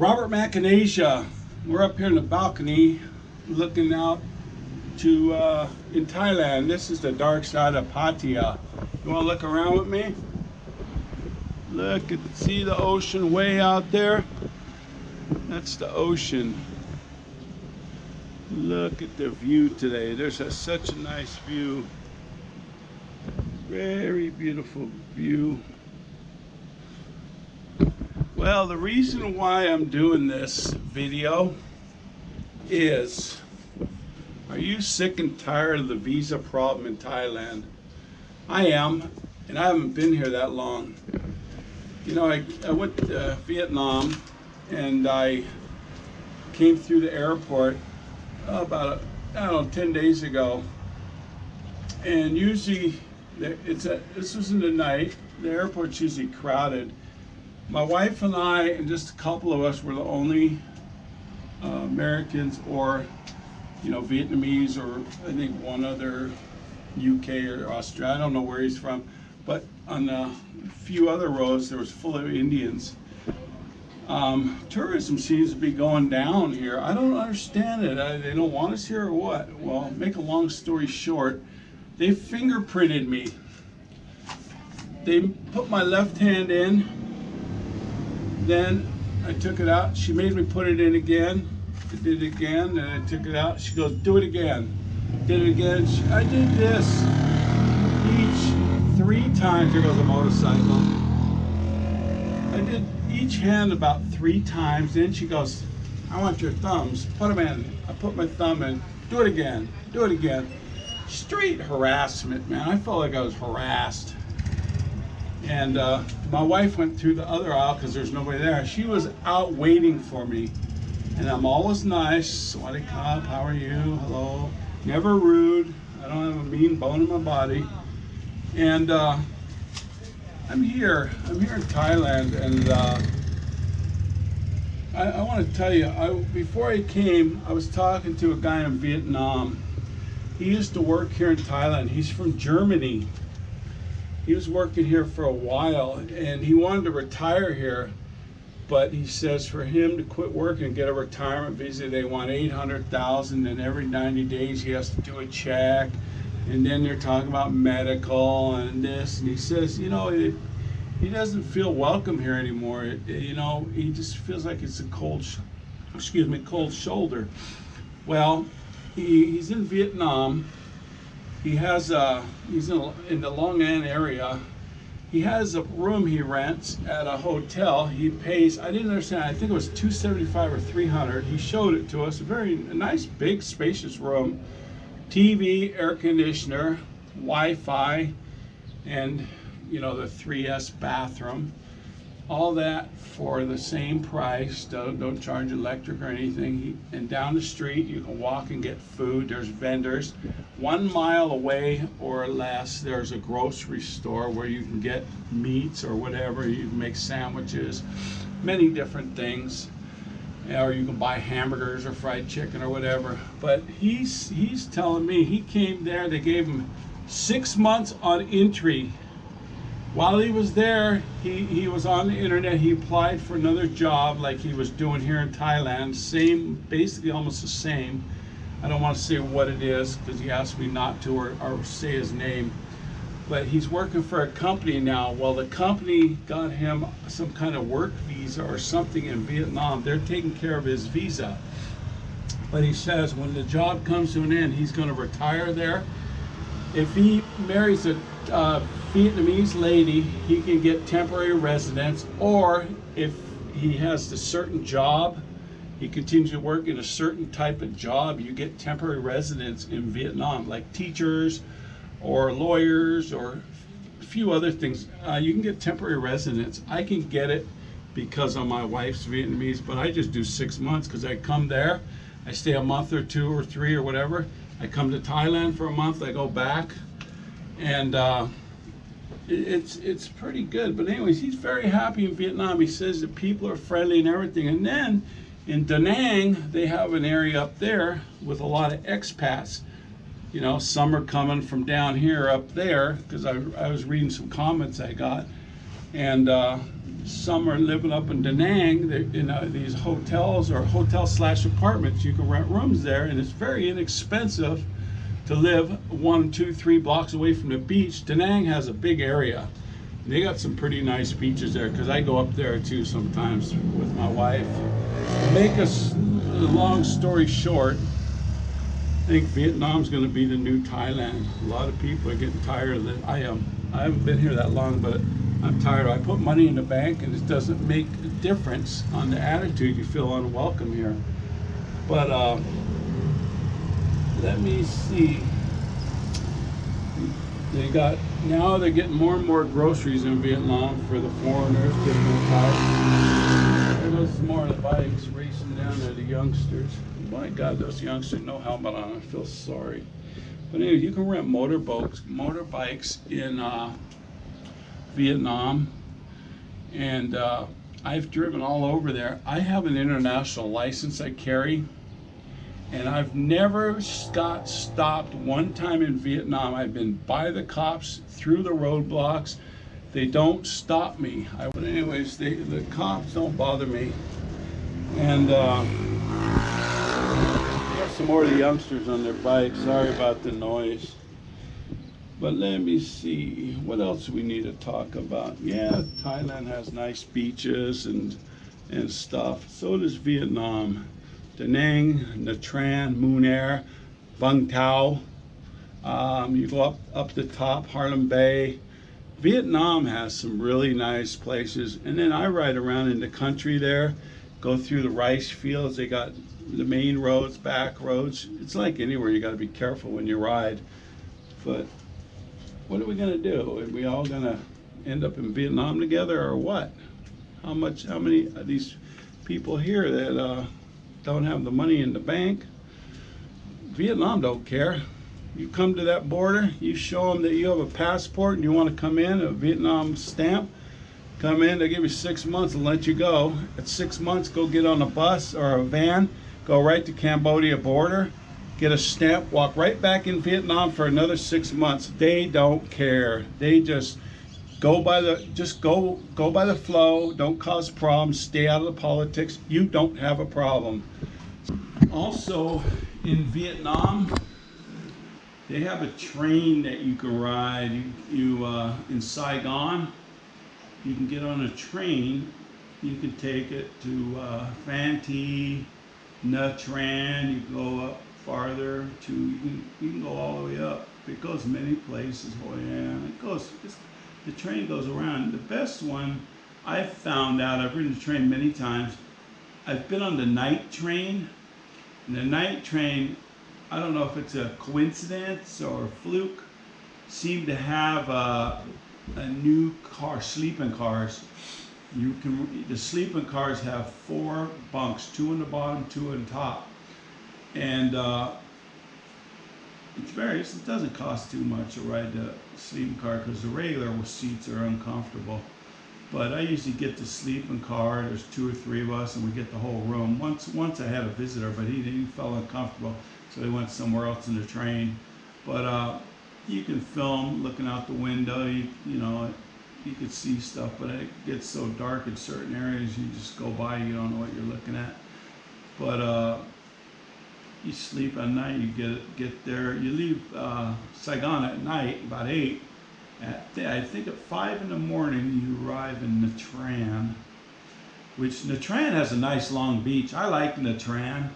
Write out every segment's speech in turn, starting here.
Robert Macanasia. We're up here in the balcony looking out to in Thailand. This is the dark side of Pattaya. You want to look around with me? Look at, see the ocean way out there? That's the ocean. Look at the view today. There's such a nice view. Very beautiful view. Well, the reason why I'm doing this video is, are you sick and tired of the visa problem in Thailand? I am, and I haven't been here that long. You know, I went to Vietnam and I came through the airport about, I don't know, 10 days ago. And usually, this was in the night, the airport's usually crowded. My wife and I and just a couple of us were the only Americans or, you know, Vietnamese, or I think one other UK or Australia, I don't know where he's from, but on a few other rows there was full of Indians. Tourism seems to be going down here. I don't understand it. They don't want us here or what? Well, make a long story short, they fingerprinted me. They put my left hand in, then I took it out. She made me put it in again. I did it again, and I took it out. She goes, do it again. Did it again. I did this each 3 times. Here goes a motorcycle. I did each hand about 3 times. Then she goes, I want your thumbs. Put them in. I put my thumb in. Do it again. Do it again. Straight harassment, man. I felt like I was harassed. And my wife went through the other aisle because there's nobody there. She was out waiting for me. And I'm always nice. Sawasdee krap, how are you? Hello. Never rude. I don't have a mean bone in my body. And I'm here in Thailand, and I want to tell you, before I came, I was talking to a guy in Vietnam. He used to work here in Thailand. He's from Germany. He was working here for a while, and he wanted to retire here, but he says for him to quit working and get a retirement visa, they want 800,000, and every 90 days he has to do a check, and then they're talking about medical and this, and he says, you know, he doesn't feel welcome here anymore. You know, he just feels like it's a cold shoulder. Well, he's in Vietnam. He has he's in the Long An area. He has a room he rents at a hotel. He pays, I didn't understand, I think it was $275 or $300. He showed it to us, a nice, big, spacious room. TV, air conditioner, Wi-Fi, and, you know, the 3S bathroom. All that for the same price. Don't charge electric or anything. And down the street you can walk and get food. There's vendors. 1 mile away or less there's a grocery store where you can get meats or whatever. You can make sandwiches, many different things. Or you can buy hamburgers or fried chicken or whatever. But he's telling me he came there, they gave him 6 months on entry. While he was there, he was on the internet. He applied for another job like he was doing here in Thailand. Same, basically almost the same. I don't want to say what it is because he asked me not to or say his name. But he's working for a company now. Well, the company got him some kind of work visa or something in Vietnam. They're taking care of his visa. But he says when the job comes to an end, he's going to retire there. If he marries a Vietnamese lady, he can get temporary residence, or if he has a certain job, he continues to work in a certain type of job, you get temporary residence in Vietnam, like teachers or lawyers or a few other things. You can get temporary residence. I can get it because of my wife's Vietnamese, but I just do 6 months because I come there, I stay a month or 2 or 3 or whatever. I come to Thailand for a month, I go back, and it's pretty good. But anyways, he's very happy in Vietnam. He says that people are friendly and everything. And then in Da Nang, they have an area up there with a lot of expats. You know, some are coming from down here up there, because I was reading some comments I got. And Some are living up in Da Nang. They're in these hotels or hotel/apartments. You can rent rooms there, and it's very inexpensive to live 1, 2, 3 blocks away from the beach. Da Nang has a big area. They got some pretty nice beaches there, because I go up there too sometimes with my wife. Make a long story short, I think Vietnam's going to be the new Thailand. A lot of people are getting tired of it. I am. I haven't been here that long, but I'm tired. I put money in the bank, and it doesn't make a difference on the attitude. You feel unwelcome here. But let me see. They're getting more and more groceries in Vietnam for the foreigners, getting them tired. There goes more of the bikes racing down there, the youngsters. My God, those youngsters, no helmet on. I feel sorry. But anyway, you can rent motorbikes in Vietnam, and I've driven all over there. I have an international license I carry, and I've never got stopped one time in Vietnam. I've been by the cops, through the roadblocks. They don't stop me. But anyways, the cops don't bother me. And some more of the youngsters on their bikes. Sorry about the noise. But let me see, what else we need to talk about? Yeah, Thailand has nice beaches and stuff. So does Vietnam. Da Nang, Nha Trang, Moon Air, Vung Tau. You go up the top, Harlem Bay. Vietnam has some really nice places. And then I ride around in the country there, go through the rice fields. They got the main roads, back roads. It's like anywhere, you got to be careful when you ride. But what are we going to do? Are we all going to end up in Vietnam together, or what? How many of these people here that don't have the money in the bank? Vietnam don't care. You come to that border, you show them that you have a passport and you want to come in, a Vietnam stamp, come in, they give you 6 months and let you go. At 6 months, go get on a bus or a van, go right to Cambodia border, get a stamp, walk right back in Vietnam for another 6 months. They don't care. They just go by the flow, don't cause problems, stay out of the politics. You don't have a problem. Also, in Vietnam, they have a train that you can ride. In Saigon, you can get on a train. You can take it to Phan Thi, Nha Trang. You can go up farther to. You can go all the way up. It goes many places. Hoi An. The train goes around. The best one I've found out. I've ridden the train many times. I've been on the night train. And the night train, I don't know if it's a coincidence or a fluke, seem to have a new car, sleeping cars. The sleeping cars have 4 bunks, 2 on the bottom, 2 on top. And it doesn't cost too much to ride the sleeping car, because the regular seats are uncomfortable. But I usually get the sleeping car. There's 2 or 3 of us, and we get the whole room. Once I had a visitor, but he felt uncomfortable, so he went somewhere else in the train. But you can film looking out the window. You can see stuff, but it gets so dark in certain areas, you just go by, you don't know what you're looking at. But you sleep at night. You get there. You leave Saigon at night, about 8. I think at 5 in the morning you arrive in Nha Trang, which Nha Trang has a nice long beach. I like Nha Trang,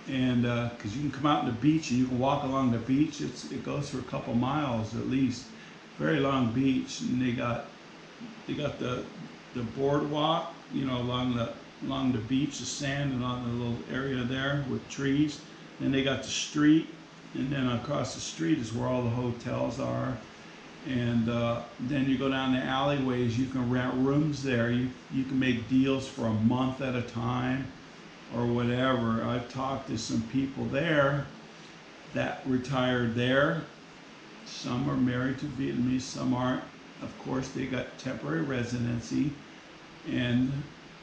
and because you can come out on the beach and you can walk along the beach. It goes for a couple miles at least. Very long beach, and they got the boardwalk, along the beach, the sand, and on the little area there with trees. Then they got the street, and then across the street is where all the hotels are. And then you go down the alleyways. You can rent rooms there. You can make deals for a month at a time or whatever. I've talked to some people there that retired there. Some are married to Vietnamese, some aren't. Of course, they got temporary residency, and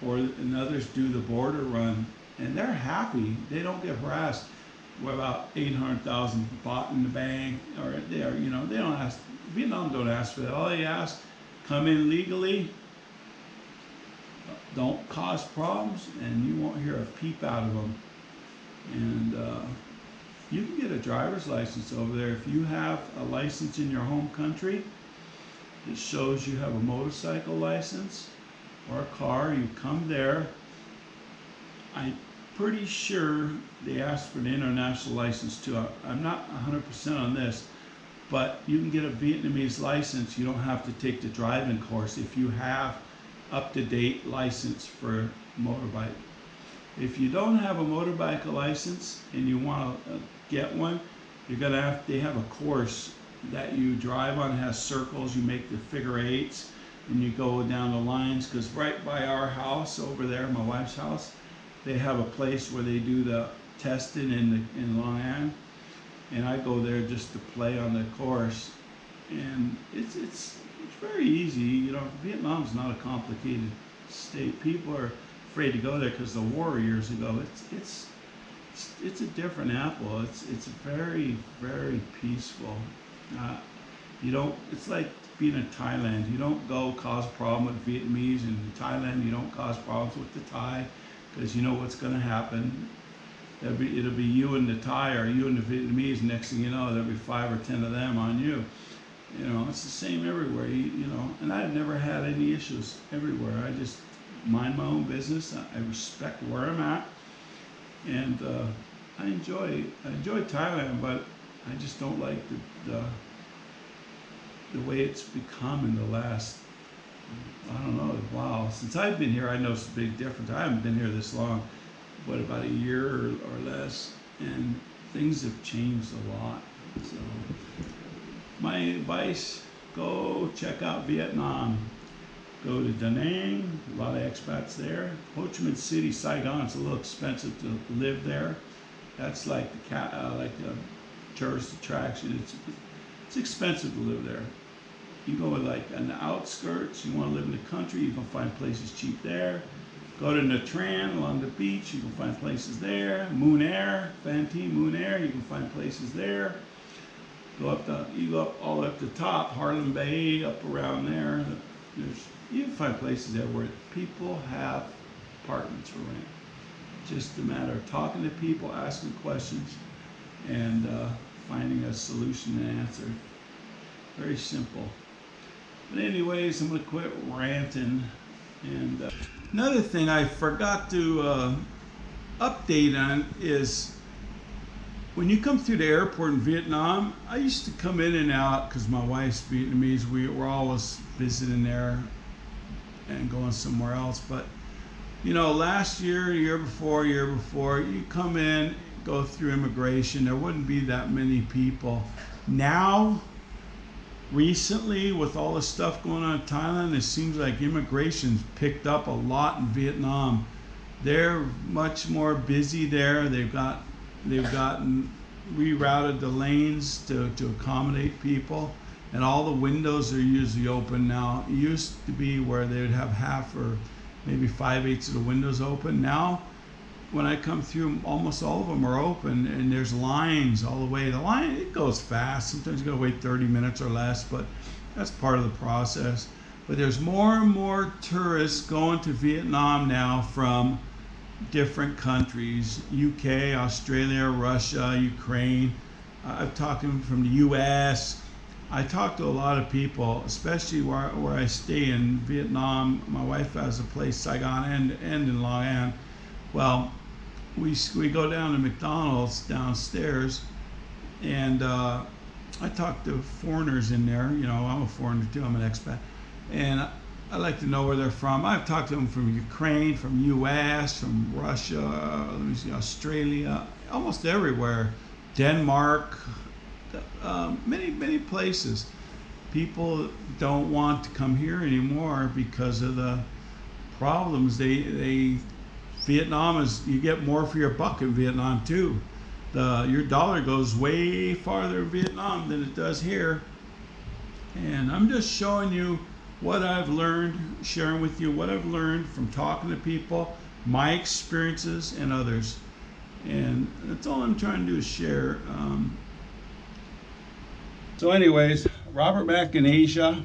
others do the border run, and they're happy. They don't get harassed. We're about 800,000 baht in the bank, or they don't ask. Vietnam don't ask for that. All they ask, come in legally, don't cause problems, and you won't hear a peep out of them. And you can get a driver's license over there. If you have a license in your home country that shows you have a motorcycle license or a car, you come there. I'm pretty sure they ask for an international license too. I'm not 100% on this, but you can get a Vietnamese license. You don't have to take the driving course if you have up-to-date license for motorbike. If you don't have a motorbike license and you want to get one, you're gonna have, they have a course that you drive on. It has circles, you make the figure eights, and you go down the lines, because right by our house over there, my wife's house, they have a place where they do the testing in Long Island, and I go there just to play on the course, and it's very easy. You know, Vietnam's not a complicated state. People are afraid to go there because the war years ago. It's a different apple. It's very, very peaceful. You don't. It's like being in Thailand. You don't go cause a problem with Vietnamese, and in Thailand you don't cause problems with the Thai, because you know what's going to happen. It'll be you and the Thai or you and the Vietnamese. Next thing you know, there'll be 5 or 10 of them on you. You know, it's the same everywhere. You know, and I've never had any issues everywhere. I just mind my own business. I respect where I'm at, and I enjoy Thailand, but I just don't like the way it's become in the last, I don't know, wow. Since I've been here, I noticed a big difference. I haven't been here this long, but about a year or less, and things have changed a lot. So my advice, go check out Vietnam. Go to Da Nang, a lot of expats there. Ho Chi Minh City, Saigon, it's a little expensive to live there. That's like the tourist attraction. It's expensive to live there. You go like on the outskirts, you want to live in the country, you can find places cheap there. Go to Nha Trang along the beach, you can find places there. Moon Air, Phan Thi, Moon Air, you can find places there. You go up all the way up to the top, Harlem Bay, up around there. You can find places there where people have apartments for rent. Just a matter of talking to people, asking questions, and finding a solution and answer. Very simple. But anyways, I'm going to quit ranting. And another thing I forgot to update on is when you come through the airport in Vietnam, I used to come in and out because my wife's Vietnamese. We're always visiting there and going somewhere else. But you know, last year, year before, you come in, go through immigration, there wouldn't be that many people. Now, recently, with all the stuff going on in Thailand, it seems like immigration's picked up a lot in Vietnam. They're much more busy there. They've gotten rerouted the lanes to accommodate people, and all the windows are usually open now. It used to be where they would have half or maybe 5/8 of the windows open. Now, when I come through, almost all of them are open, and there's lines all the way. The line, it goes fast. Sometimes you gotta wait 30 minutes or less, but that's part of the process. But there's more and more tourists going to Vietnam now from different countries: UK, Australia, Russia, Ukraine. I've talked to them from the US. I talk to a lot of people, especially where I stay in Vietnam. My wife has a place, Saigon and in Long An. Well, we go down to McDonald's downstairs, and I talk to foreigners in there. You know, I'm a foreigner too, I'm an expat. And I like to know where they're from. I've talked to them from Ukraine, from US, from Russia, let me see, Australia, almost everywhere. Denmark, many places. People don't want to come here anymore because of the problems. Vietnam is, you get more for your buck in Vietnam too. Your dollar goes way farther in Vietnam than it does here. And I'm just showing you what I've learned, sharing with you what I've learned from talking to people, my experiences and others. And that's all I'm trying to do is share. So anyways, Robert back in Asia.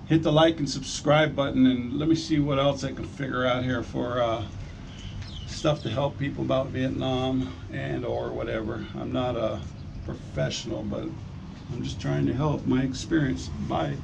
hit the like and subscribe button, and let me see what else I can figure out here for stuff to help people about Vietnam and or whatever. I'm not a professional, but I'm just trying to help my experience. Bye.